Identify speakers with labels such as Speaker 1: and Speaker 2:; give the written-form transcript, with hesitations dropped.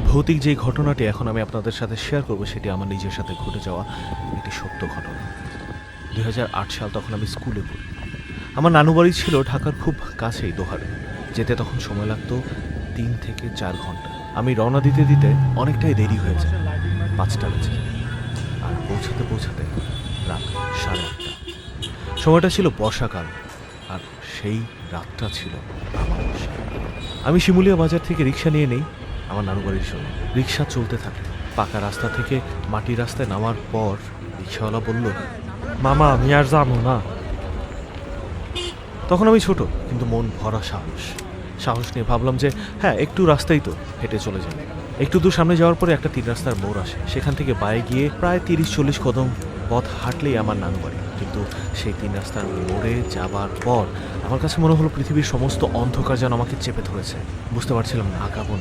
Speaker 1: ভৌতিক যে ঘটনাটি এখন আমি আপনাদের সাথে শেয়ার করব সেটি আমার নিজের সাথে ঘটে যাওয়া একটি সত্য ঘটনা। 2008 সাল, তখন আমি স্কুলে পড়ি। আমার নানু বাড়ি ছিল ঢাকার খুব কাছেই, দোহারে। যেতে তখন সময় লাগতো 3 থেকে 4 ঘন্টা। আমি রওনা দিতে দিতে অনেকটাই দেরি হয়ে যায়, 5টা বেজে যায়। আর পৌঁছাতে পৌঁছাতে রাত 8:30। সময়টা ছিল বর্ষাকাল, আর সেই রাতটা ছিল আমার বাসা। আমি শিমুলিয়া বাজার থেকে রিক্সা নিয়ে নেই আমার নানু বাড়ির জন্য। রিক্সা চলতে থাকে। পাকা রাস্তা থেকে মাটির রাস্তায় নামার পর রিক্সাওয়ালা বলল,
Speaker 2: মামা আমি আর যাবো না।
Speaker 1: তখন আমি ছোট, কিন্তু মন ভরা সাহস নিয়ে ভাবলাম যে হ্যাঁ, একটু রাস্তাই তো, হেঁটে চলে যাবে। একটু দূর সামনে যাওয়ার পরে একটা 3 রাস্তার মোড় আসে। সেখান থেকে বায়ে গিয়ে প্রায় 30-40 কদম পথ হাঁটলেই আমার নানু বাড়ি। কিন্তু সেই 3 রাস্তার মোড়ে যাবার পর আমার কাছে মনে হলো পৃথিবীর সমস্ত অন্ধকার যেন আমাকে চেপে ধরেছে। বুঝতে পারছিলাম না আগাবো